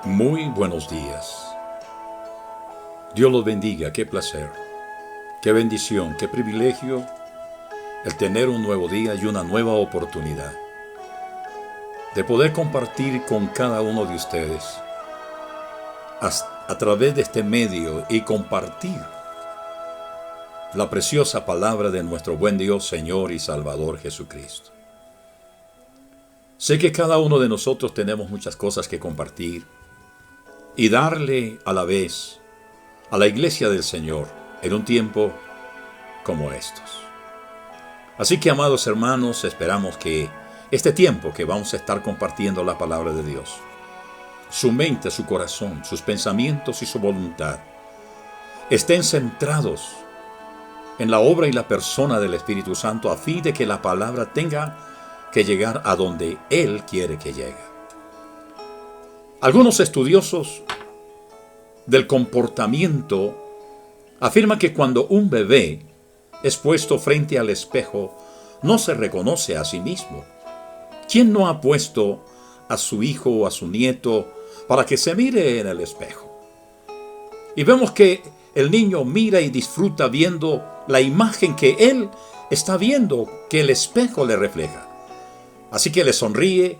Muy buenos días. Dios los bendiga. Qué placer, qué bendición, qué privilegio el tener un nuevo día y una nueva oportunidad de poder compartir con cada uno de ustedes a través de este medio y compartir la preciosa palabra de nuestro buen Dios, Señor y Salvador Jesucristo. Sé que cada uno de nosotros tenemos muchas cosas que compartir y darle a la vez a la iglesia del Señor en un tiempo como estos. Así que, amados hermanos, esperamos que este tiempo que vamos a estar compartiendo la palabra de Dios, su mente, su corazón, sus pensamientos y su voluntad estén centrados en la obra y la persona del Espíritu Santo, a fin de que la palabra tenga que llegar a donde Él quiere que llegue. Algunos estudiosos del comportamiento afirman que cuando un bebé es puesto frente al espejo, no se reconoce a sí mismo. ¿Quién no ha puesto a su hijo o a su nieto para que se mire en el espejo? Y vemos que el niño mira y disfruta viendo la imagen que él está viendo, que el espejo le refleja. Así que le sonríe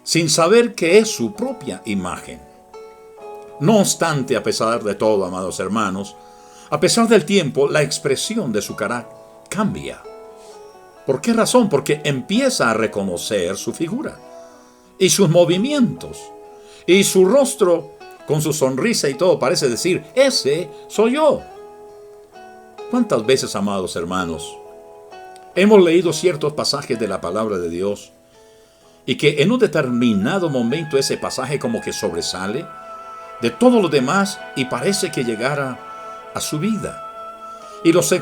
sin saber que es su propia imagen. No obstante, a pesar de todo, amados hermanos, a pesar del tiempo, la expresión de su cara cambia. ¿Por qué razón? Porque empieza a reconocer su figura y sus movimientos y su rostro con su sonrisa y todo parece decir: ese soy yo. ¿Cuántas veces, amados hermanos, hemos leído ciertos pasajes de la palabra de Dios y que en un determinado momento ese pasaje como que sobresale de todo lo demás y parece que llegara a su vida? Y los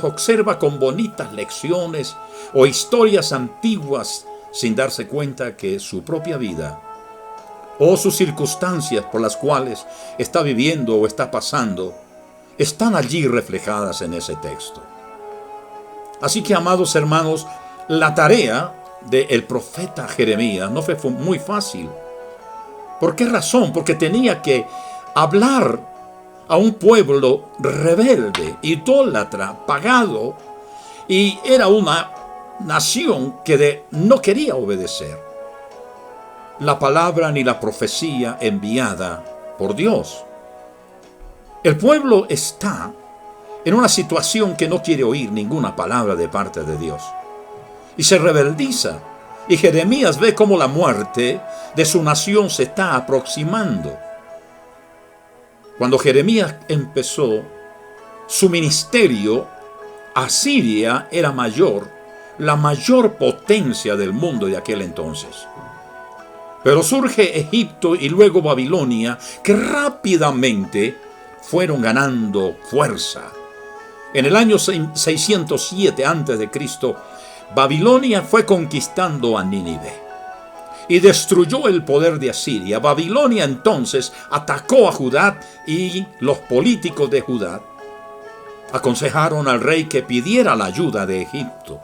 observa con bonitas lecciones o historias antiguas sin darse cuenta que su propia vida o sus circunstancias por las cuales está viviendo o está pasando están allí reflejadas en ese texto. Así que, amados hermanos, la tarea del profeta Jeremías no fue muy fácil. ¿Por qué razón? Porque tenía que hablar a un pueblo rebelde, idólatra, pagado, y era una nación que no quería obedecer la palabra ni la profecía enviada por Dios. El pueblo está en una situación que no quiere oír ninguna palabra de parte de Dios y se rebeldiza. Y Jeremías ve cómo la muerte de su nación se está aproximando. Cuando Jeremías empezó su ministerio, Asiria era la mayor potencia del mundo de aquel entonces. Pero surge Egipto y luego Babilonia, que rápidamente fueron ganando fuerza. En el año 607 a.C., Babilonia fue conquistando a Nínive y destruyó el poder de Asiria. Babilonia entonces atacó a Judá y los políticos de Judá aconsejaron al rey que pidiera la ayuda de Egipto.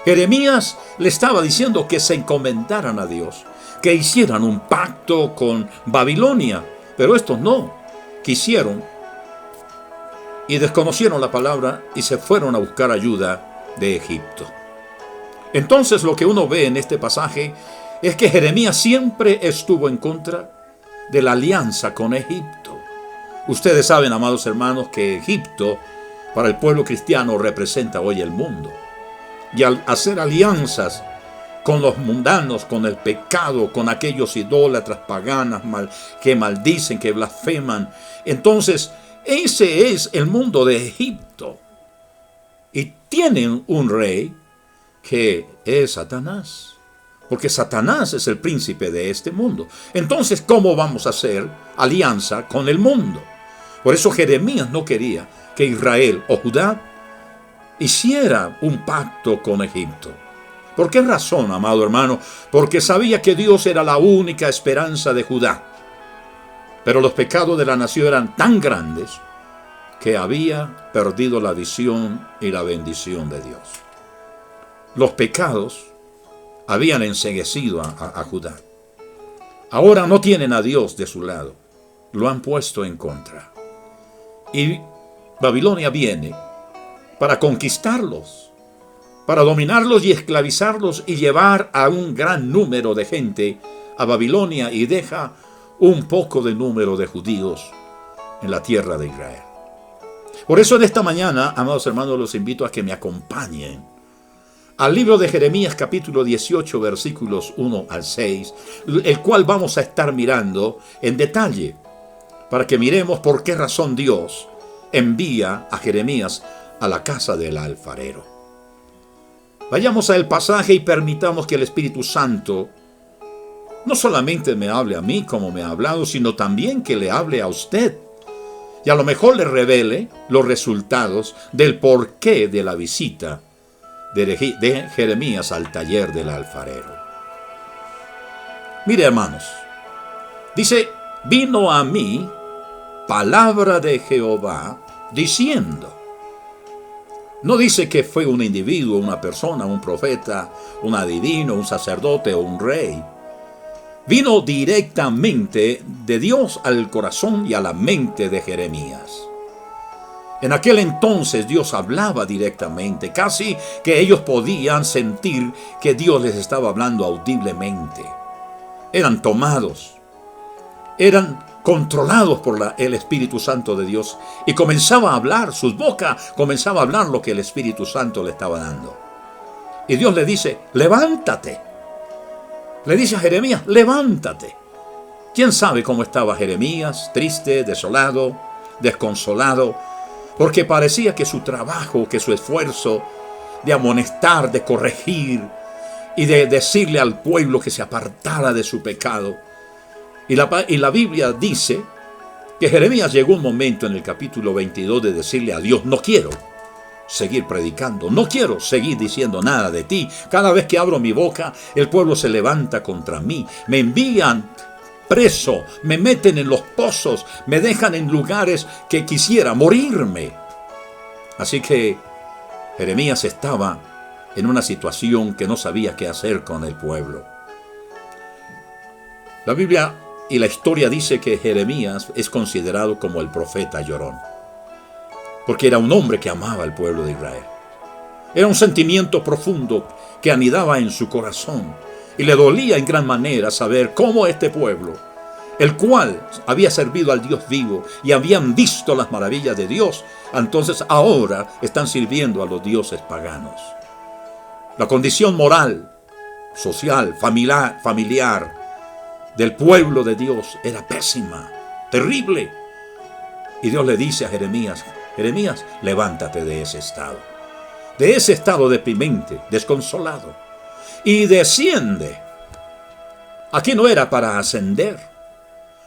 Jeremías le estaba diciendo que se encomendaran a Dios, que hicieran un pacto con Babilonia, pero estos no quisieron y desconocieron la palabra y se fueron a buscar ayuda de Egipto. Entonces lo que uno ve en este pasaje es que Jeremías siempre estuvo en contra de la alianza con Egipto. Ustedes saben, amados hermanos, que Egipto para el pueblo cristiano representa hoy el mundo. Y al hacer alianzas con los mundanos, con el pecado, con aquellos idólatras paganas que maldicen, que blasfeman, entonces ese es el mundo de Egipto. Y tienen un rey que es Satanás, porque Satanás es el príncipe de este mundo. Entonces, ¿cómo vamos a hacer alianza con el mundo? Por eso Jeremías no quería que Israel o Judá hiciera un pacto con Egipto. ¿Por qué razón, amado hermano? Porque sabía que Dios era la única esperanza de Judá. Pero los pecados de la nación eran tan grandes que había perdido la visión y la bendición de Dios. Los pecados habían enceguecido a Judá. Ahora no tienen a Dios de su lado. Lo han puesto en contra. Y Babilonia viene para conquistarlos, para dominarlos y esclavizarlos y llevar a un gran número de gente a Babilonia, y deja un poco de número de judíos en la tierra de Israel. Por eso en esta mañana, amados hermanos, los invito a que me acompañen al libro de Jeremías capítulo 18 versículos 1 al 6, el cual vamos a estar mirando en detalle, para que miremos por qué razón Dios envía a Jeremías a la casa del alfarero. Vayamos al pasaje y permitamos que el Espíritu Santo no solamente me hable a mí como me ha hablado, sino también que le hable a usted. Y a lo mejor le revele los resultados del porqué de la visita de Jeremías al taller del alfarero. Mire, hermanos, dice: vino a mí palabra de Jehová diciendo. No dice que fue un individuo, una persona, un profeta, un adivino, un sacerdote o un rey. Vino directamente de Dios al corazón y a la mente de Jeremías. En aquel entonces Dios hablaba directamente, casi que ellos podían sentir que Dios les estaba hablando audiblemente. Eran tomados, eran controlados por el Espíritu Santo de Dios, y comenzaba a hablar, sus bocas comenzaba a hablar lo que el Espíritu Santo le estaba dando. Y Dios le dice: levántate. Le dice a Jeremías: levántate. ¿Quién sabe cómo estaba Jeremías? Triste, desolado, desconsolado, porque parecía que su trabajo, que su esfuerzo de amonestar, de corregir y de decirle al pueblo que se apartara de su pecado. Y la Biblia dice que Jeremías llegó un momento en el capítulo 22 de decirle a Dios: no quiero seguir predicando, no quiero seguir diciendo nada de ti. Cada vez que abro mi boca, el pueblo se levanta contra mí, me envían preso, me meten en los pozos, me dejan en lugares que quisiera morirme. Así que Jeremías estaba en una situación que no sabía qué hacer con el pueblo. La Biblia y la historia dice que Jeremías es considerado como el profeta llorón, porque era un hombre que amaba al pueblo de Israel. Era un sentimiento profundo que anidaba en su corazón, y le dolía en gran manera saber cómo este pueblo, el cual había servido al Dios vivo y habían visto las maravillas de Dios, entonces ahora están sirviendo a los dioses paganos. La condición moral, social, familiar del pueblo de Dios era pésima, terrible. Y Dios le dice a Jeremías: Jeremías, levántate de ese estado deprimente, desconsolado, y desciende. Aquí no era para ascender,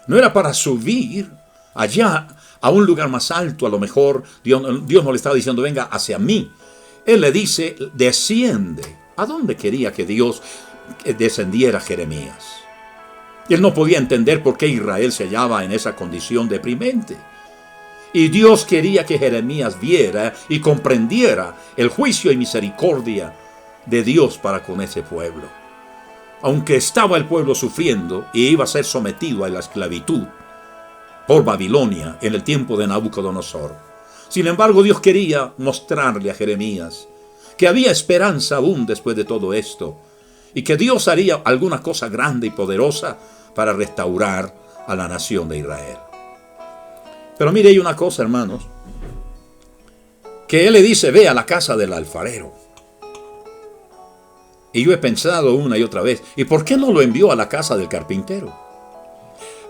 no era para subir allá a un lugar más alto. A lo mejor Dios no le estaba diciendo: venga hacia mí. Él le dice: desciende. ¿A dónde quería que Dios descendiera Jeremías? Él no podía entender por qué Israel se hallaba en esa condición deprimente. Y Dios quería que Jeremías viera y comprendiera el juicio y misericordia de Dios para con ese pueblo. Aunque estaba el pueblo sufriendo y iba a ser sometido a la esclavitud por Babilonia en el tiempo de Nabucodonosor, sin embargo Dios quería mostrarle a Jeremías que había esperanza aún después de todo esto, y que Dios haría alguna cosa grande y poderosa para restaurar a la nación de Israel. Pero mire, hay una cosa, hermanos, que Él le dice: ve a la casa del alfarero. Y yo he pensado una y otra vez: ¿y por qué no lo envió a la casa del carpintero?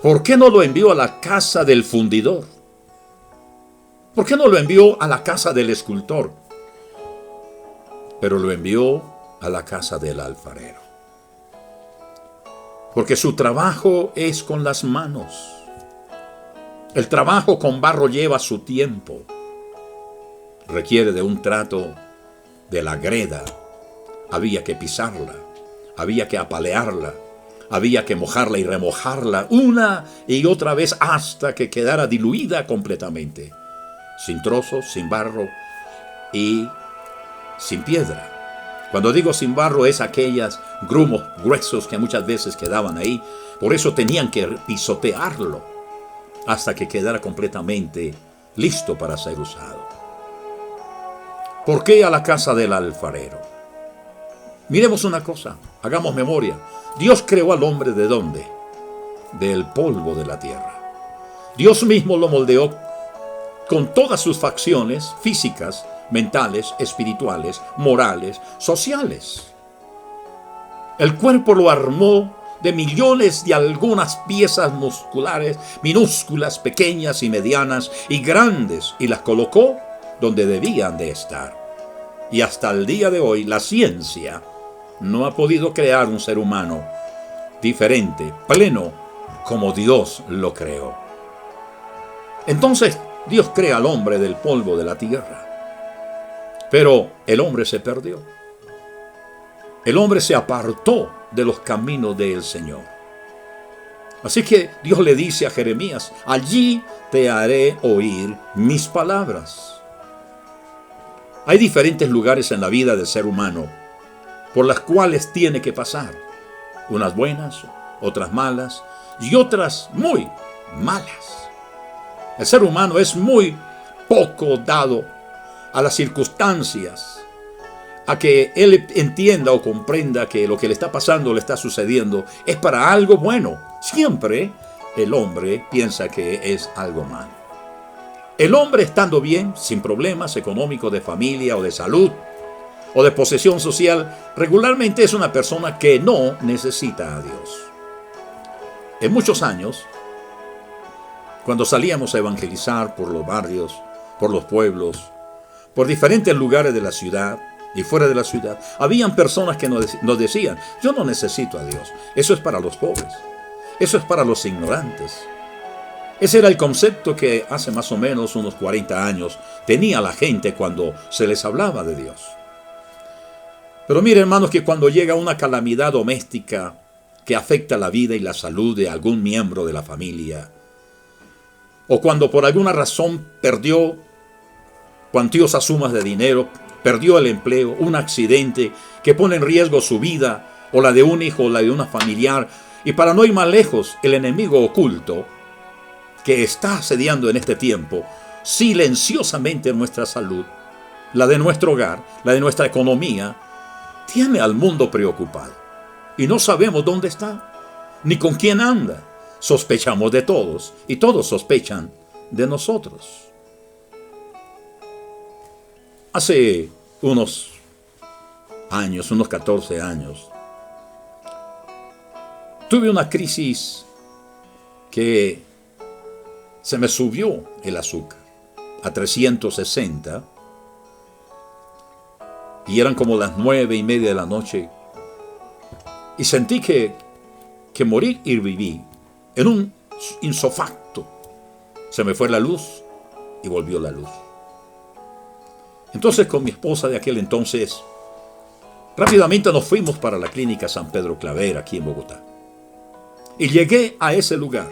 ¿Por qué no lo envió a la casa del fundidor? ¿Por qué no lo envió a la casa del escultor? Pero lo envió a la casa del alfarero. Porque su trabajo es con las manos. El trabajo con barro lleva su tiempo. Requiere de un trato de la greda. Había que pisarla, había que apalearla, había que mojarla y remojarla una y otra vez hasta que quedara diluida completamente, sin trozos, sin barro y sin piedra. Cuando digo sin barro, es aquellos grumos gruesos que muchas veces quedaban ahí, Por eso tenían que pisotearlo hasta que quedara completamente listo para ser usado. ¿Por qué a la casa del alfarero? Miremos una cosa, hagamos memoria. Dios creó al hombre ¿de dónde? Del polvo de la tierra. Dios mismo lo moldeó con todas sus facciones físicas, mentales, espirituales, morales, sociales. El cuerpo lo armó de millones de algunas piezas musculares, minúsculas, pequeñas y medianas y grandes, y las colocó donde debían de estar. Y hasta el día de hoy la ciencia no ha podido crear un ser humano diferente, pleno, como Dios lo creó. Entonces Dios crea al hombre del polvo de la tierra. Pero el hombre se perdió. El hombre se apartó de los caminos del Señor. Así que Dios le dice a Jeremías: allí te haré oír mis palabras. Hay diferentes lugares en la vida del ser humano por las cuales tiene que pasar. Unas buenas, otras malas y otras muy malas. El ser humano es muy poco dado a las circunstancias, a que él entienda o comprenda que lo que le está pasando, le está sucediendo, es para algo bueno. Siempre el hombre piensa que es algo malo. El hombre, estando bien, sin problemas económicos, de familia o de salud o de posesión social, regularmente es una persona que no necesita a Dios. En muchos años, cuando salíamos a evangelizar por los barrios, por los pueblos, por diferentes lugares de la ciudad y fuera de la ciudad, habían personas que nos decían: yo no necesito a Dios, eso es para los pobres, eso es para los ignorantes. Ese era el concepto que hace más o menos unos 40 años tenía la gente cuando se les hablaba de Dios. Pero mire, hermanos, que cuando llega una calamidad doméstica que afecta la vida y la salud de algún miembro de la familia, o cuando por alguna razón perdió cuantiosas sumas de dinero, perdió el empleo, un accidente que pone en riesgo su vida, o la de un hijo o la de una familiar, y para no ir más lejos, el enemigo oculto que está asediando en este tiempo silenciosamente nuestra salud, la de nuestro hogar, la de nuestra economía, tiene al mundo preocupado. Y no sabemos dónde está, ni con quién anda. Sospechamos de todos y todos sospechan de nosotros. Hace unos años, unos 14 años, tuve una crisis que se me subió el azúcar a 360 y eran como las 9:30 de la noche y sentí que morir y viví en un insofacto. Se me fue la luz y volvió la luz. Entonces, con mi esposa de aquel entonces, rápidamente nos fuimos para la clínica San Pedro Claver, aquí en Bogotá. Y llegué a ese lugar,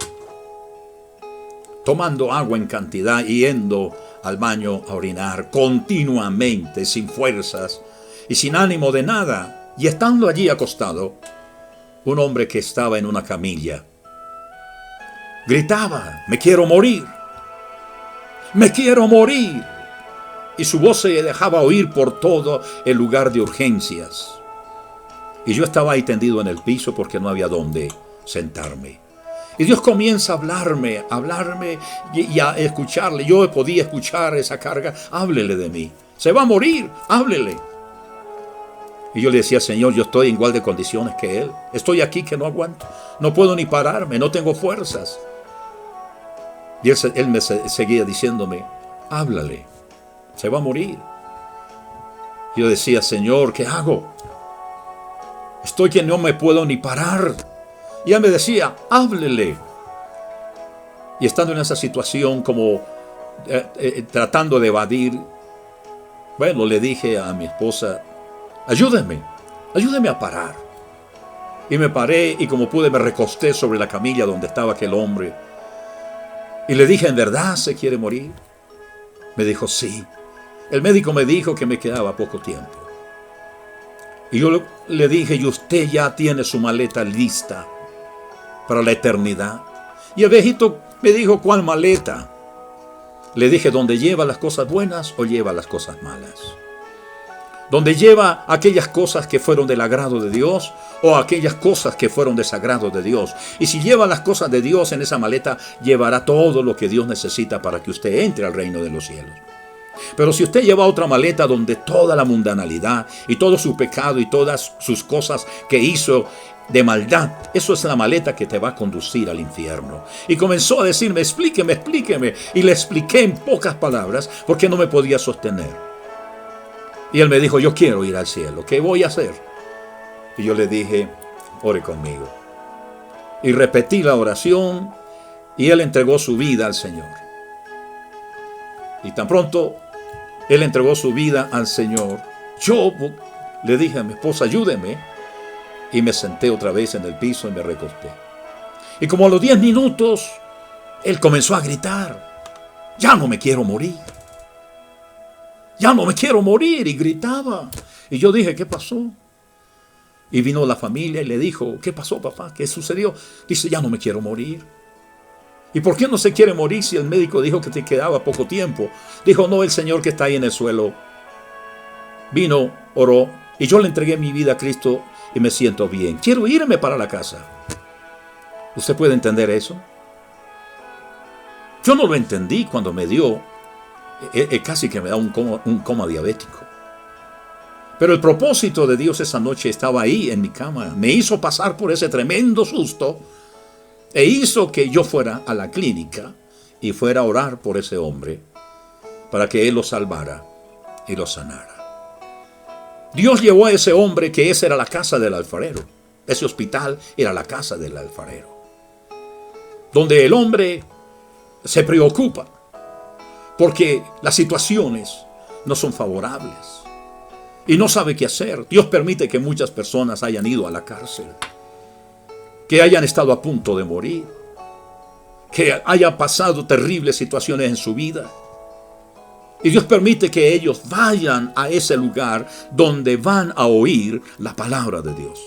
tomando agua en cantidad y yendo al baño a orinar continuamente, sin fuerzas y sin ánimo de nada. Y estando allí acostado, un hombre que estaba en una camilla gritaba: me quiero morir, me quiero morir. Y su voz se dejaba oír por todo el lugar de urgencias. Y yo estaba ahí tendido en el piso porque no había dónde sentarme. Y Dios comienza a hablarme y a escucharle. Yo podía escuchar esa carga: háblele de mí, se va a morir, háblele. Y yo le decía: Señor, yo estoy en igual de condiciones que Él. Estoy aquí que no aguanto, no puedo ni pararme, no tengo fuerzas. Y él me seguía diciéndome: háblale, se va a morir. Yo decía: Señor, ¿qué hago? Estoy que no me puedo ni parar. Y él me decía: háblele. Y estando en esa situación, como tratando de evadir, bueno, le dije a mi esposa: ayúdeme a parar. Y me paré y como pude me recosté sobre la camilla donde estaba aquel hombre. Y le dije: ¿en verdad se quiere morir? Me dijo: sí. El médico me dijo que me quedaba poco tiempo. Y yo le dije: ¿y usted ya tiene su maleta lista? para la eternidad. Y el viejito me dijo, ¿cuál maleta? Le dije, ¿dónde lleva las cosas buenas o lleva las cosas malas? ¿Dónde lleva aquellas cosas que fueron del agrado de Dios o aquellas cosas que fueron desagrado de Dios? Y si lleva las cosas de Dios en esa maleta, llevará todo lo que Dios necesita para que usted entre al reino de los cielos. Pero si usted lleva otra maleta donde toda la mundanalidad y todo su pecado y todas sus cosas que hizo de maldad, eso es la maleta que te va a conducir al infierno. Y comenzó a decirme, explíqueme, explíqueme. Y le expliqué en pocas palabras porque no me podía sostener. Y él me dijo, yo quiero ir al cielo, ¿qué voy a hacer? Y yo le dije, ore conmigo. Y repetí la oración y él entregó su vida al Señor. Y tan pronto él entregó su vida al Señor, yo le dije a mi esposa, ayúdeme. Y me senté otra vez en el piso y me recosté. Y como a los 10 minutos, él comenzó a gritar, ya no me quiero morir. Ya no me quiero morir. Y gritaba. Y yo dije, ¿qué pasó? Y vino la familia y le dijo, ¿qué pasó, papá? ¿Qué sucedió? Dice, ya no me quiero morir. ¿Y por qué no se quiere morir si el médico dijo que te quedaba poco tiempo? Dijo, no, el Señor que está ahí en el suelo vino, oró, y yo le entregué mi vida a Cristo y me siento bien. Quiero irme para la casa. ¿Usted puede entender eso? Yo no lo entendí cuando me dio, casi que me da un coma diabético. Pero el propósito de Dios esa noche estaba ahí en mi cama. Me hizo pasar por ese tremendo susto e hizo que yo fuera a la clínica y fuera a orar por ese hombre para que Él lo salvara y lo sanara. Dios llevó a ese hombre, que esa era la casa del alfarero. Ese hospital era la casa del alfarero, donde el hombre se preocupa porque las situaciones no son favorables y no sabe qué hacer. Dios permite que muchas personas hayan ido a la cárcel, que hayan estado a punto de morir, que hayan pasado terribles situaciones en su vida. Y Dios permite que ellos vayan a ese lugar donde van a oír la palabra de Dios.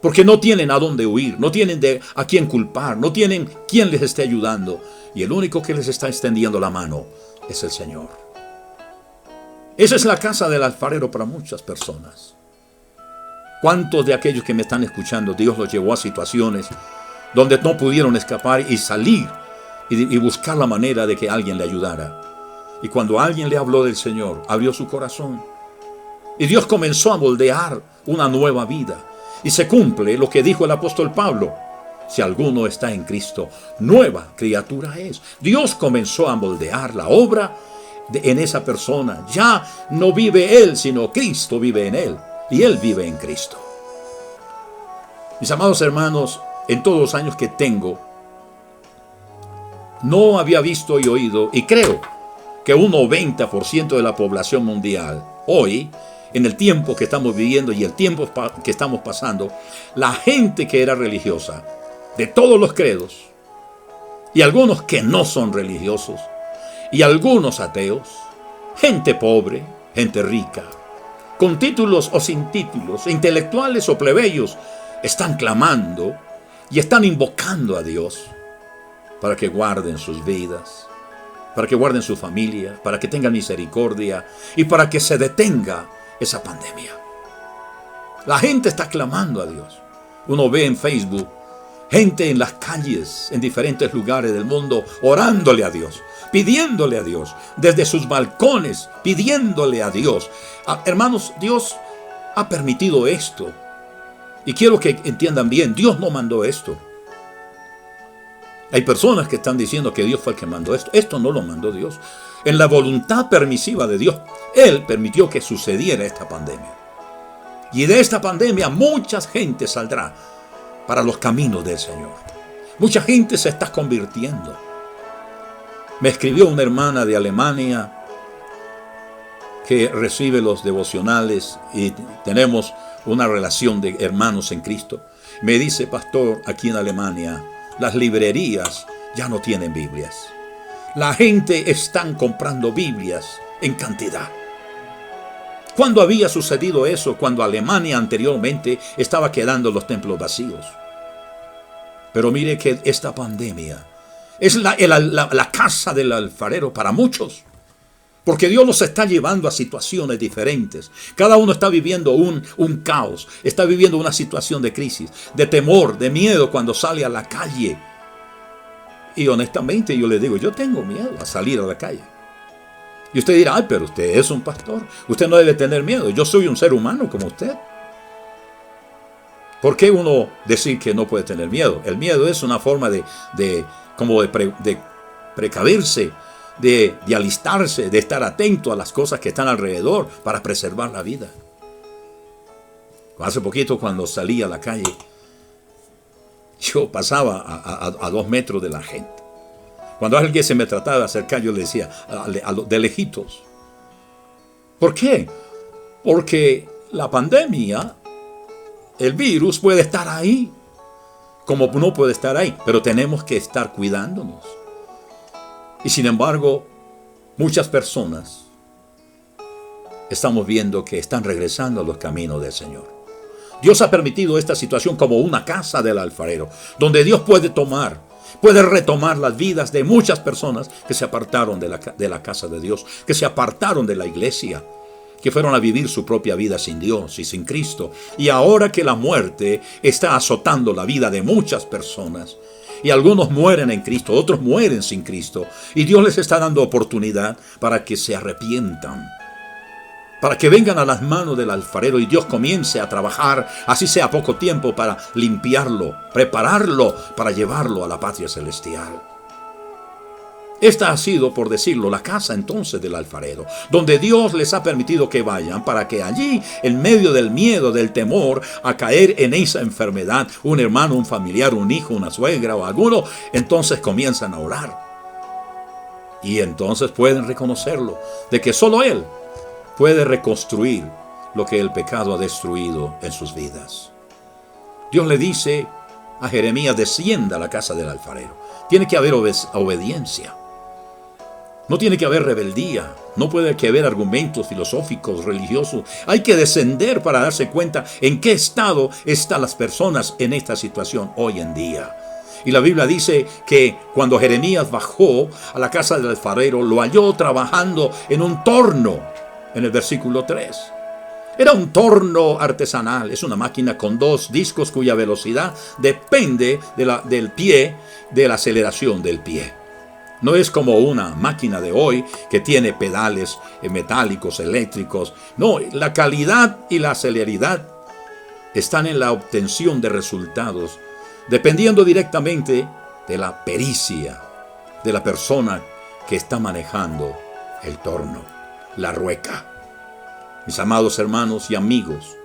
Porque no tienen a dónde huir, no tienen a quién culpar, no tienen quien les esté ayudando. Y el único que les está extendiendo la mano es el Señor. Esa es la casa del alfarero para muchas personas. ¿Cuántos de aquellos que me están escuchando, Dios los llevó a situaciones donde no pudieron escapar y salir y buscar la manera de que alguien le ayudara? Y cuando alguien le habló del Señor, abrió su corazón. Y Dios comenzó a moldear una nueva vida. Y se cumple lo que dijo el apóstol Pablo. Si alguno está en Cristo, nueva criatura es. Dios comenzó a moldear la obra en esa persona. Ya no vive él, sino Cristo vive en él. Y él vive en Cristo. Mis amados hermanos, en todos los años que tengo, no había visto y oído, y creo que un 90% de la población mundial, hoy, en el tiempo que estamos viviendo y el tiempo que estamos pasando, la gente que era religiosa, de todos los credos, y algunos que no son religiosos, y algunos ateos, gente pobre, gente rica, con títulos o sin títulos, intelectuales o plebeyos, están clamando y están invocando a Dios para que guarden sus vidas, para que guarden su familia, para que tengan misericordia y para que se detenga esa pandemia. La gente está clamando a Dios. Uno ve en Facebook gente en las calles, en diferentes lugares del mundo, orándole a Dios, pidiéndole a Dios, desde sus balcones, pidiéndole a Dios. Hermanos, Dios ha permitido esto. Y quiero que entiendan bien, Dios no mandó esto. Hay personas que están diciendo que Dios fue el que mandó esto. Esto no lo mandó Dios. En la voluntad permisiva de Dios, Él permitió que sucediera esta pandemia. Y de esta pandemia mucha gente saldrá para los caminos del Señor. Mucha gente se está convirtiendo. Me escribió una hermana de Alemania que recibe los devocionales y tenemos una relación de hermanos en Cristo. Me dice, pastor, aquí en Alemania las librerías ya no tienen Biblias. La gente está comprando Biblias en cantidad. ¿Cuándo había sucedido eso? Cuando Alemania anteriormente estaba quedando los templos vacíos. Pero mire que esta pandemia es la casa del alfarero para muchos. Porque Dios los está llevando a situaciones diferentes. Cada uno está viviendo un caos. Está viviendo una situación de crisis, de temor, de miedo cuando sale a la calle. Y honestamente yo le digo, yo tengo miedo a salir a la calle. Y usted dirá, ay, pero usted es un pastor. Usted no debe tener miedo. Yo soy un ser humano como usted. ¿Por qué uno decir que no puede tener miedo? El miedo es una forma de precaverse, de alistarse, de estar atento a las cosas que están alrededor para preservar la vida. Hace poquito cuando salí a la calle, yo pasaba a 2 metros de la gente. Cuando alguien se me trataba de acercar, yo le decía de lejitos. ¿Por qué? Porque la pandemia, el virus puede estar ahí, como no puede estar ahí, pero tenemos que estar cuidándonos. Y sin embargo, muchas personas estamos viendo que están regresando a los caminos del Señor. Dios ha permitido esta situación como una casa del alfarero, donde Dios puede retomar las vidas de muchas personas que se apartaron de la casa de Dios, que se apartaron de la iglesia, que fueron a vivir su propia vida sin Dios y sin Cristo. Y ahora que la muerte está azotando la vida de muchas personas, y algunos mueren en Cristo, otros mueren sin Cristo, y Dios les está dando oportunidad para que se arrepientan, para que vengan a las manos del alfarero y Dios comience a trabajar, así sea poco tiempo, para limpiarlo, prepararlo para llevarlo a la patria celestial. Esta ha sido, por decirlo, la casa entonces del alfarero, donde Dios les ha permitido que vayan para que allí, en medio del miedo, del temor a caer en esa enfermedad, un hermano, un familiar, un hijo, una suegra o alguno, entonces comienzan a orar. Y entonces pueden reconocerlo, de que solo Él puede reconstruir lo que el pecado ha destruido en sus vidas. Dios le dice a Jeremías, descienda a la casa del alfarero. Tiene que haber obediencia. No tiene que haber rebeldía. No puede que haber argumentos filosóficos, religiosos. Hay que descender para darse cuenta en qué estado están las personas en esta situación hoy en día. Y la Biblia dice que cuando Jeremías bajó a la casa del alfarero, lo halló trabajando en un torno. En el versículo 3. Era un torno artesanal. Es una máquina con 2 discos cuya velocidad depende del pie, de la aceleración del pie. No es como una máquina de hoy que tiene pedales metálicos, eléctricos. No, la calidad y la celeridad están en la obtención de resultados, dependiendo directamente de la pericia de la persona que está manejando el torno, la rueca. Mis amados hermanos y amigos,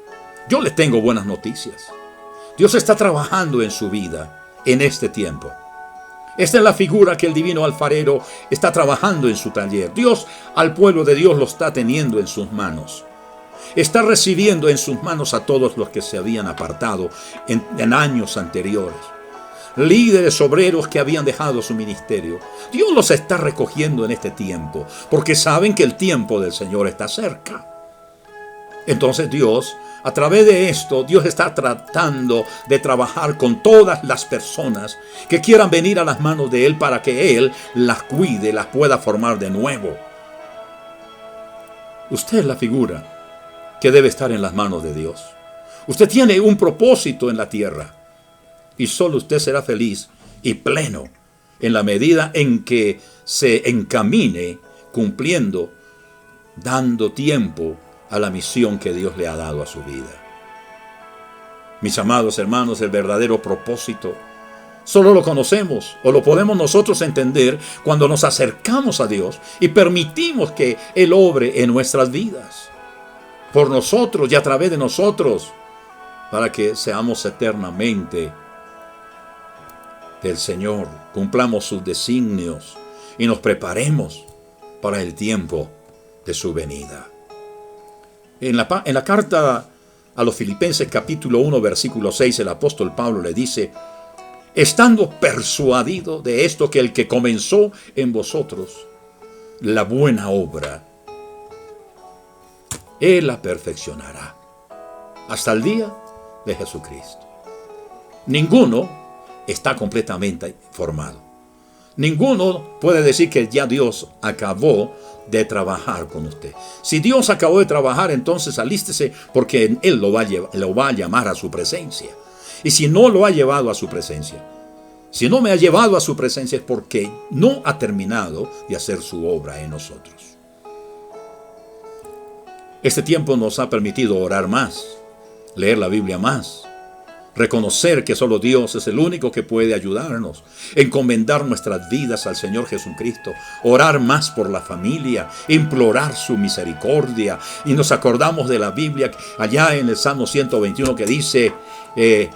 yo les tengo buenas noticias. Dios está trabajando en su vida en este tiempo. Esta es la figura que el divino alfarero está trabajando en su taller. Dios, al pueblo de Dios, lo está teniendo en sus manos. Está recibiendo en sus manos a todos los que se habían apartado en años anteriores. Líderes, obreros que habían dejado su ministerio. Dios los está recogiendo en este tiempo, porque saben que el tiempo del Señor está cerca. Entonces Dios, a través de esto, Dios está tratando de trabajar con todas las personas que quieran venir a las manos de Él para que Él las cuide, las pueda formar de nuevo. Usted es la figura que debe estar en las manos de Dios. Usted tiene un propósito en la tierra. Y solo usted será feliz y pleno en la medida en que se encamine cumpliendo, dando tiempo a la misión que Dios le ha dado a su vida. Mis amados hermanos, el verdadero propósito solo lo conocemos o lo podemos nosotros entender cuando nos acercamos a Dios y permitimos que Él obre en nuestras vidas, por nosotros y a través de nosotros, para que seamos eternamente del Señor, cumplamos sus designios y nos preparemos para el tiempo de su venida. En la carta a los Filipenses capítulo 1 versículo 6, el apóstol Pablo le dice: estando persuadido de esto, que el que comenzó en vosotros la buena obra, Él la perfeccionará hasta el día de Jesucristo. Ninguno está completamente formado. Ninguno puede decir que ya Dios acabó de trabajar con usted. Si Dios acabó de trabajar, entonces alístese, porque Él lo va a llamar a su presencia. Y si no lo ha llevado a su presencia, si no me ha llevado a su presencia, es porque no ha terminado de hacer su obra en nosotros. Este tiempo nos ha permitido orar más, leer la Biblia más, reconocer que solo Dios es el único que puede ayudarnos, encomendar nuestras vidas al Señor Jesucristo, orar más por la familia, implorar su misericordia. Y nos acordamos de la Biblia allá en el Salmo 121 que dice, Él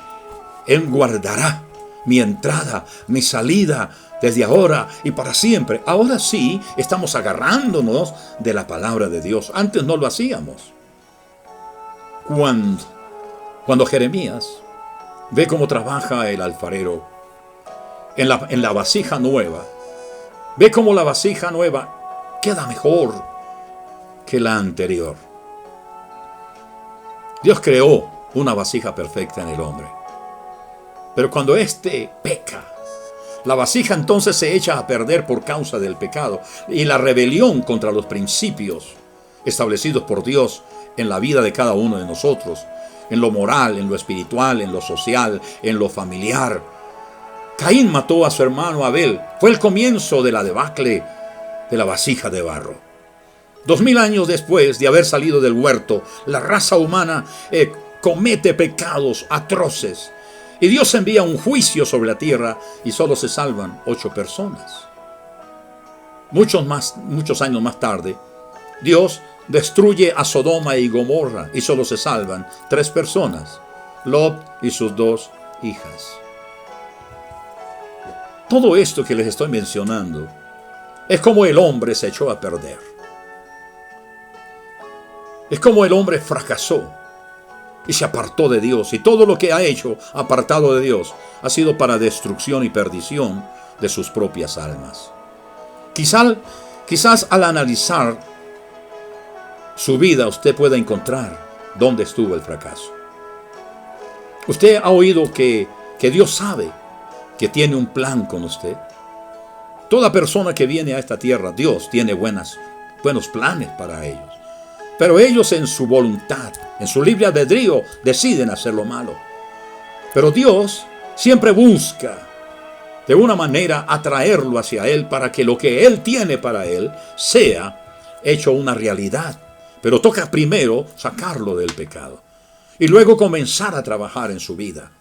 guardará mi entrada, mi salida, desde ahora y para siempre. Ahora sí estamos agarrándonos de la palabra de Dios. Antes no lo hacíamos. Cuando Jeremías ve cómo trabaja el alfarero en la vasija nueva, ve cómo la vasija nueva queda mejor que la anterior. Dios creó una vasija perfecta en el hombre. Pero cuando éste peca, la vasija entonces se echa a perder por causa del pecado y la rebelión contra los principios establecidos por Dios en la vida de cada uno de nosotros, en lo moral, en lo espiritual, en lo social, en lo familiar. Caín mató a su hermano Abel. Fue el comienzo de la debacle de la vasija de barro. 2000 años después de haber salido del huerto, la raza humana comete pecados atroces. Y Dios envía un juicio sobre la tierra y solo se salvan 8 personas. Muchos años más tarde, Dios destruye a Sodoma y Gomorra y solo se salvan 3 personas, Lot y sus 2 hijas. Todo esto que les estoy mencionando es como el hombre se echó a perder. Es como el hombre fracasó y se apartó de Dios, y todo lo que ha hecho apartado de Dios ha sido para destrucción y perdición de sus propias almas. Quizás al analizar su vida usted pueda encontrar dónde estuvo el fracaso. Usted ha oído que Dios sabe que tiene un plan con usted. Toda persona que viene a esta tierra, Dios tiene buenos planes para ellos. Pero ellos en su voluntad, en su libre albedrío, deciden hacer lo malo. Pero Dios siempre busca de una manera atraerlo hacia Él para que lo que Él tiene para él sea hecho una realidad. Pero toca primero sacarlo del pecado y luego comenzar a trabajar en su vida,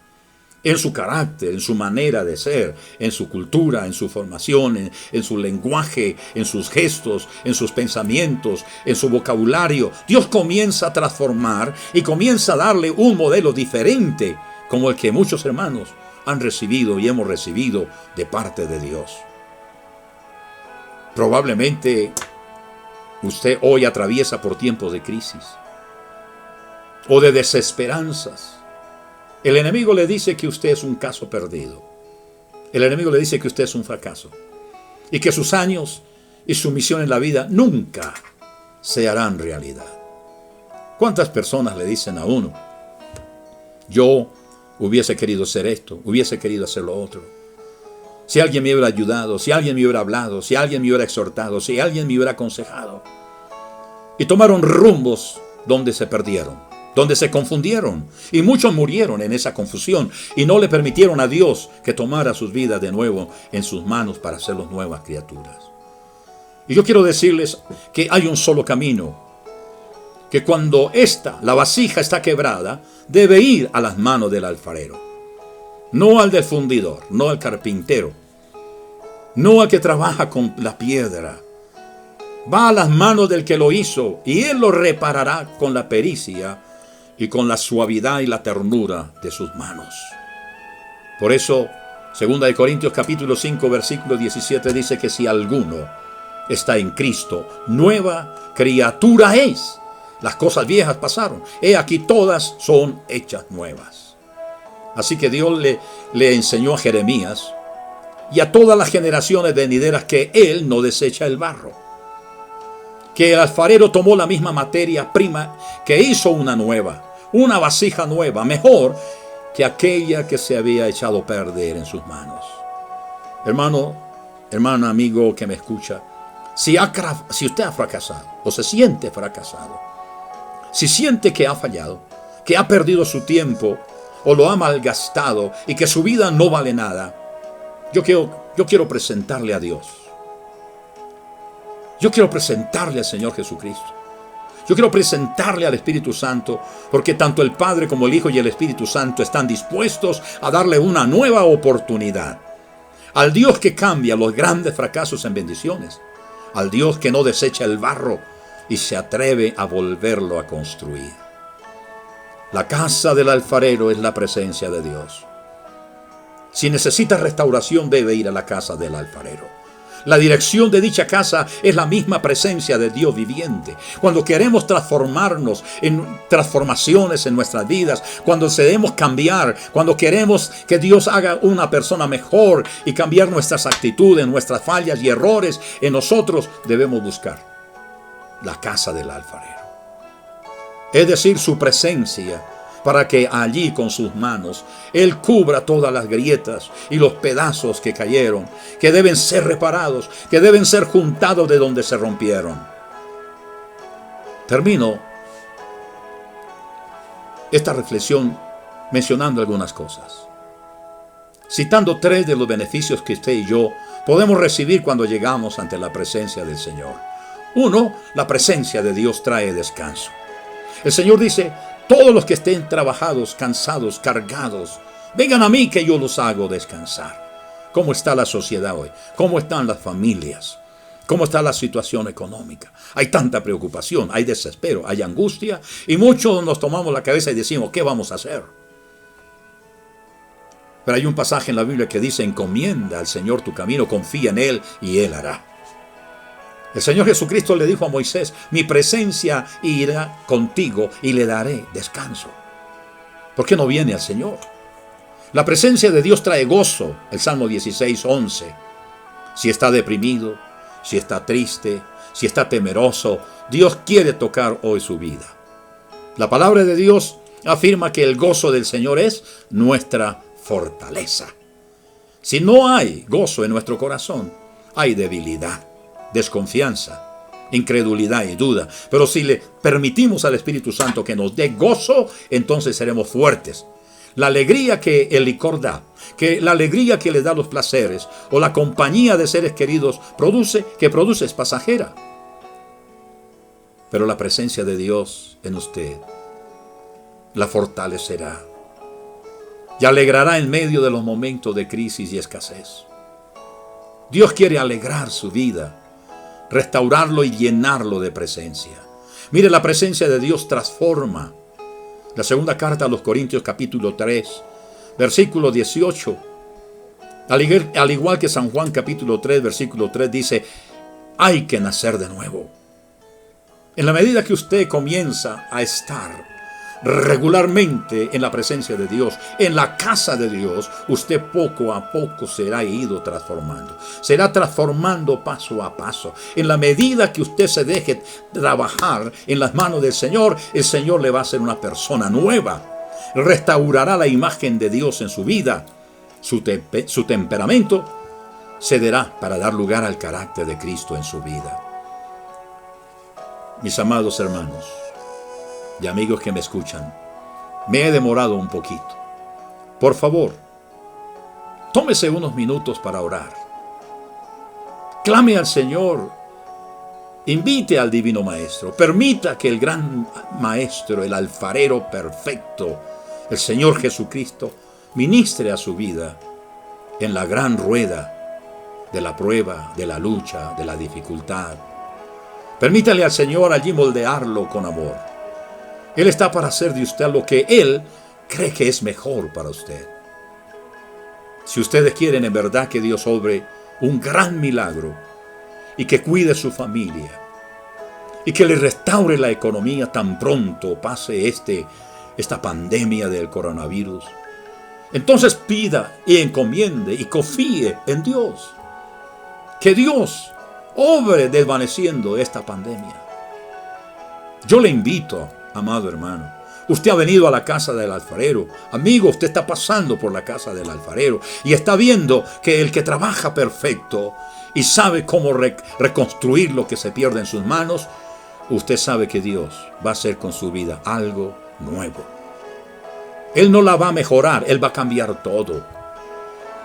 en su carácter, en su manera de ser, en su cultura, en su formación, en su lenguaje, en sus gestos, en sus pensamientos, en su vocabulario. Dios comienza a transformar y comienza a darle un modelo diferente, como el que muchos hermanos han recibido y hemos recibido de parte de Dios. Probablemente usted hoy atraviesa por tiempos de crisis o de desesperanzas. El enemigo le dice que usted es un caso perdido. El enemigo le dice que usted es un fracaso y que sus años y su misión en la vida nunca se harán realidad. ¿Cuántas personas le dicen a uno: yo hubiese querido hacer esto, hubiese querido hacer lo otro? Si alguien me hubiera ayudado, si alguien me hubiera hablado, si alguien me hubiera exhortado, si alguien me hubiera aconsejado. Y tomaron rumbos donde se perdieron, donde se confundieron, y muchos murieron en esa confusión y no le permitieron a Dios que tomara sus vidas de nuevo en sus manos para hacerlos nuevas criaturas. Y yo quiero decirles que hay un solo camino, que cuando la vasija está quebrada, debe ir a las manos del alfarero, no al del fundidor, no al carpintero, no al que trabaja con la piedra. Va a las manos del que lo hizo y Él lo reparará con la pericia y con la suavidad y la ternura de sus manos. Por eso, 2 Corintios capítulo 5, versículo 17 dice que si alguno está en Cristo, nueva criatura es. Las cosas viejas pasaron, he aquí todas son hechas nuevas. Así que Dios le enseñó a Jeremías y a todas las generaciones venideras que Él no desecha el barro, que el alfarero tomó la misma materia prima, que hizo una nueva, una vasija nueva, mejor que aquella que se había echado a perder en sus manos. Hermano, hermana, amigo que me escucha, si usted ha fracasado o se siente fracasado, si siente que ha fallado, que ha perdido su tiempo o lo ha malgastado y que su vida no vale nada, yo quiero presentarle a Dios. Yo quiero presentarle al Señor Jesucristo. Yo quiero presentarle al Espíritu Santo, porque tanto el Padre como el Hijo y el Espíritu Santo están dispuestos a darle una nueva oportunidad. Al Dios que cambia los grandes fracasos en bendiciones. Al Dios que no desecha el barro y se atreve a volverlo a construir. La casa del alfarero es la presencia de Dios. Si necesita restauración, debe ir a la casa del alfarero. La dirección de dicha casa es la misma presencia de Dios viviente. Cuando queremos transformarnos en transformaciones en nuestras vidas, cuando deseamos cambiar, cuando queremos que Dios haga una persona mejor y cambiar nuestras actitudes, nuestras fallas y errores en nosotros, debemos buscar la casa del alfarero. Es decir, su presencia, para que allí con sus manos Él cubra todas las grietas y los pedazos que cayeron, que deben ser reparados, que deben ser juntados de donde se rompieron. Termino esta reflexión mencionando algunas cosas, citando 3 de los beneficios que usted y yo podemos recibir cuando llegamos ante la presencia del Señor. 1, la presencia de Dios trae descanso. El Señor dice: todos los que estén trabajados, cansados, cargados, vengan a mí que yo los hago descansar. ¿Cómo está la sociedad hoy? ¿Cómo están las familias? ¿Cómo está la situación económica? Hay tanta preocupación, hay desespero, hay angustia, y muchos nos tomamos la cabeza y decimos: ¿qué vamos a hacer? Pero hay un pasaje en la Biblia que dice: encomienda al Señor tu camino, confía en Él y Él hará. El Señor Jesucristo le dijo a Moisés: mi presencia irá contigo y le daré descanso. ¿Por qué no viene al Señor? La presencia de Dios trae gozo. El Salmo 16:11. Si está deprimido, si está triste, si está temeroso, Dios quiere tocar hoy su vida. La palabra de Dios afirma que el gozo del Señor es nuestra fortaleza. Si no hay gozo en nuestro corazón, hay debilidad, desconfianza, incredulidad y duda. Pero si le permitimos al Espíritu Santo que nos dé gozo, entonces seremos fuertes. La alegría que el licor da, que la alegría que le da los placeres o la compañía de seres queridos produce es pasajera. Pero la presencia de Dios en usted la fortalecerá y alegrará en medio de los momentos de crisis y escasez. Dios quiere alegrar su vida, restaurarlo y llenarlo de presencia. Mire, la presencia de Dios transforma. La segunda carta a los Corintios, capítulo 3, versículo 18. Al igual que San Juan, capítulo 3, versículo 3, dice: hay que nacer de nuevo. En la medida que usted comienza a estar regularmente en la presencia de Dios, en la casa de Dios, usted poco a poco será ido transformando. Será transformando paso a paso. En la medida que usted se deje trabajar en las manos del Señor, el Señor le va a hacer una persona nueva. Restaurará la imagen de Dios en su vida. Su temperamento cederá para dar lugar al carácter de Cristo en su vida. Mis amados hermanos y amigos que me escuchan, me he demorado un poquito. Por favor, tómese unos minutos para orar. Clame al Señor. Invite al Divino Maestro. Permita que el gran Maestro, el alfarero perfecto, el Señor Jesucristo, ministre a su vida en la gran rueda de la prueba, de la lucha, de la dificultad. Permítale al Señor allí moldearlo con amor. Él está para hacer de usted lo que Él cree que es mejor para usted. Si ustedes quieren en verdad que Dios obre un gran milagro y que cuide su familia y que le restaure la economía tan pronto pase esta pandemia del coronavirus, entonces pida y encomiende y confíe en Dios. Que Dios obre desvaneciendo esta pandemia. Yo le invito, amado hermano, Usted ha venido a la casa del alfarero. Amigo, usted está pasando por la casa del alfarero y está viendo que el que trabaja perfecto y sabe cómo reconstruir lo que se pierde en sus manos, usted sabe que Dios va a hacer con su vida algo nuevo. Él no la va a mejorar, Él va a cambiar todo.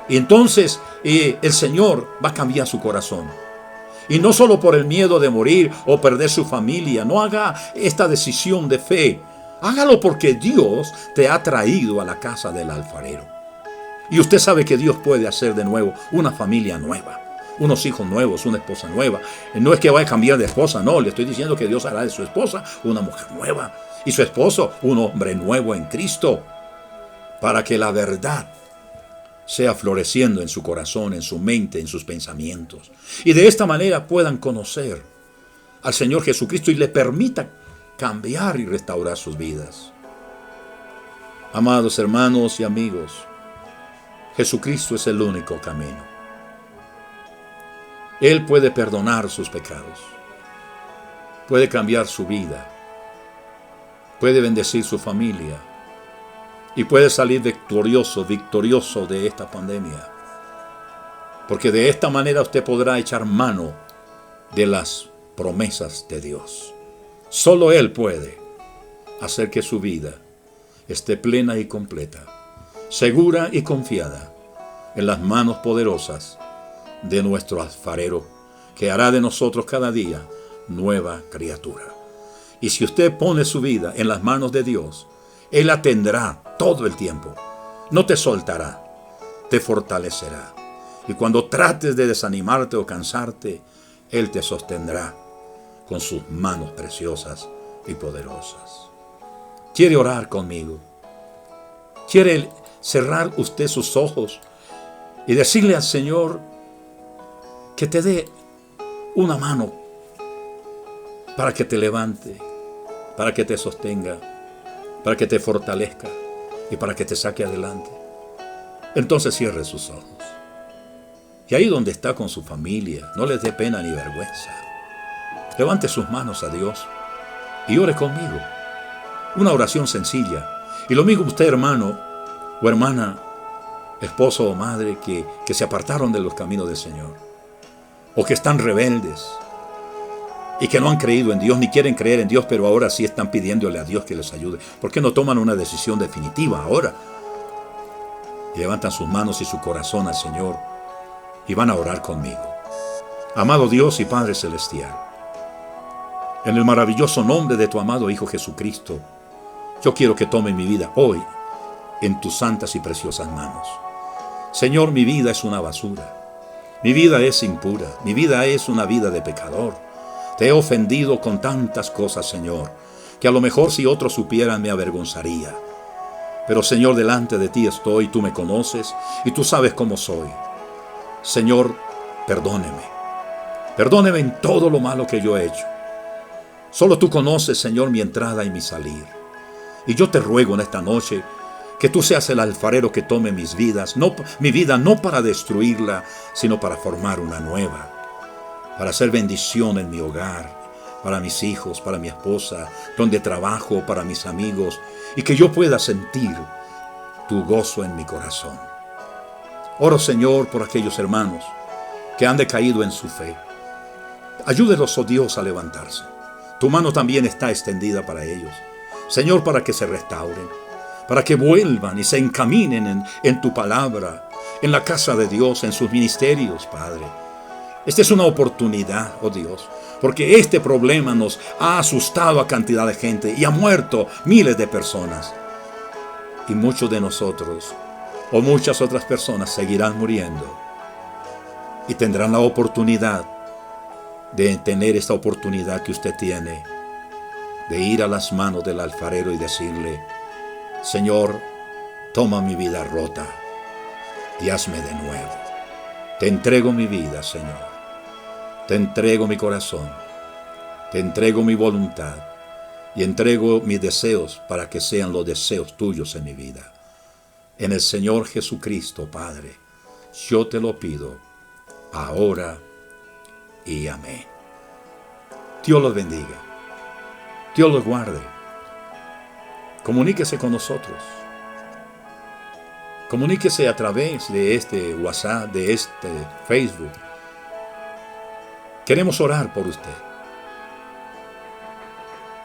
Y entonces el Señor va a cambiar su corazón. Y no solo por el miedo de morir o perder su familia. No haga esta decisión de fe. Hágalo porque Dios te ha traído a la casa del alfarero. Y usted sabe que Dios puede hacer de nuevo una familia nueva, unos hijos nuevos, una esposa nueva. No es que vaya a cambiar de esposa, no. Le estoy diciendo que Dios hará de su esposa una mujer nueva y su esposo un hombre nuevo en Cristo, para que la verdad sea floreciendo en su corazón, en su mente, en sus pensamientos. Y de esta manera puedan conocer al Señor Jesucristo y le permita cambiar y restaurar sus vidas. Amados hermanos y amigos, Jesucristo es el único camino. Él puede perdonar sus pecados, puede cambiar su vida, puede bendecir su familia y puede salir victorioso de esta pandemia. Porque de esta manera usted podrá echar mano de las promesas de Dios. Solo Él puede hacer que su vida esté plena y completa, segura y confiada en las manos poderosas de nuestro alfarero, que hará de nosotros cada día nueva criatura. Y si usted pone su vida en las manos de Dios, Él la tendrá todo el tiempo. No te soltará, te fortalecerá. Y cuando trates de desanimarte o cansarte, Él te sostendrá con sus manos preciosas y poderosas. ¿Quiere orar conmigo? ¿Quiere cerrar usted sus ojos y decirle al Señor que te dé una mano para que te levante, para que te sostenga, para que te fortalezca y para que te saque adelante? Entonces cierre sus ojos. Y ahí donde está con su familia, no les dé pena ni vergüenza. Levante sus manos a Dios y ore conmigo. Una oración sencilla. Y lo mismo usted, hermano o hermana, esposo o madre, que se apartaron de los caminos del Señor, o que están rebeldes y que no han creído en Dios ni quieren creer en Dios, pero ahora sí están pidiéndole a Dios que les ayude. ¿Por qué no toman una decisión definitiva ahora? Y levantan sus manos y su corazón al Señor y van a orar conmigo. Amado Dios y Padre Celestial, en el maravilloso nombre de tu amado Hijo Jesucristo, yo quiero que tome mi vida hoy en tus santas y preciosas manos. Señor, mi vida es una basura. Mi vida es impura. Mi vida es una vida de pecador. Te he ofendido con tantas cosas, Señor, que a lo mejor si otros supieran me avergonzaría. Pero, Señor, delante de ti estoy, tú me conoces y tú sabes cómo soy. Señor, perdóneme. Perdóneme en todo lo malo que yo he hecho. Solo tú conoces, Señor, mi entrada y mi salir. Y yo te ruego en esta noche que tú seas el alfarero que tome mi vida no para destruirla, sino para formar una nueva, para hacer bendición en mi hogar, para mis hijos, para mi esposa, donde trabajo, para mis amigos, y que yo pueda sentir tu gozo en mi corazón. Oro, Señor, por aquellos hermanos que han decaído en su fe. Ayúdelos, oh Dios, a levantarse. Tu mano también está extendida para ellos, Señor, para que se restauren, para que vuelvan y se encaminen en tu palabra, en la casa de Dios, en sus ministerios, Padre. Esta es una oportunidad, oh Dios, porque este problema nos ha asustado a cantidad de gente y ha muerto miles de personas. Y muchos de nosotros, o muchas otras personas, seguirán muriendo y tendrán la oportunidad de tener esta oportunidad que usted tiene, de ir a las manos del alfarero y decirle: Señor, toma mi vida rota y hazme de nuevo. Te entrego mi vida, Señor. Te entrego mi corazón. Te entrego mi voluntad. Y entrego mis deseos para que sean los deseos tuyos en mi vida. En el Señor Jesucristo, Padre, yo te lo pido, ahora y amén. Dios los bendiga. Dios los guarde. Comuníquese con nosotros. Comuníquese a través de este WhatsApp, de este Facebook. Queremos orar por usted.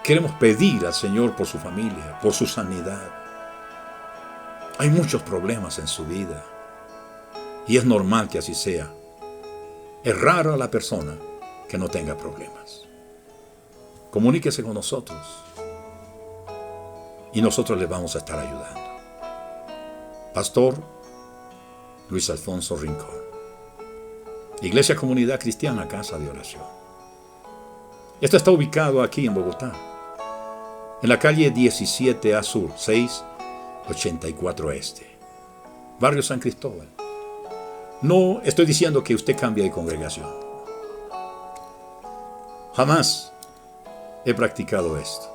Queremos pedir al Señor por su familia, por su sanidad. Hay muchos problemas en su vida y es normal que así sea. Es raro a la persona que no tenga problemas. Comuníquese con nosotros y nosotros le vamos a estar ayudando. Pastor Luis Alfonso Rincón, Iglesia Comunidad Cristiana Casa de Oración. Esto está ubicado aquí en Bogotá, en la calle 17A Sur, 684 Este, Barrio San Cristóbal. No estoy diciendo que usted cambie de congregación. Jamás he practicado esto.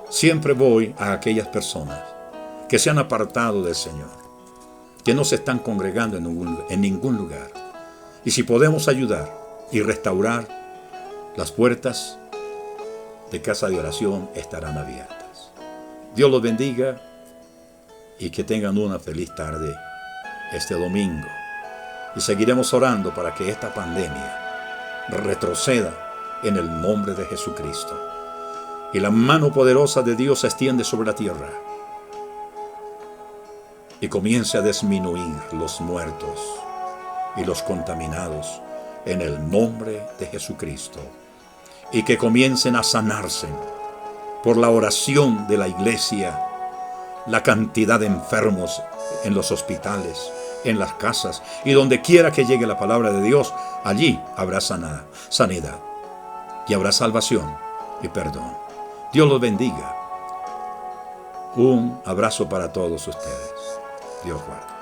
Siempre voy a aquellas personas que se han apartado del Señor, que no se están congregando en ningún lugar. Y si podemos ayudar y restaurar, las puertas de Casa de Oración estarán abiertas. Dios los bendiga y que tengan una feliz tarde este domingo. Y seguiremos orando para que esta pandemia retroceda en el nombre de Jesucristo. Y la mano poderosa de Dios se extiende sobre la tierra y comience a disminuir los muertos y los contaminados en el nombre de Jesucristo. Y que comiencen a sanarse por la oración de la iglesia la cantidad de enfermos en los hospitales, en las casas y donde quiera que llegue la palabra de Dios, allí habrá sanidad y habrá salvación y perdón. Dios los bendiga. Un abrazo para todos ustedes. Dios guarde.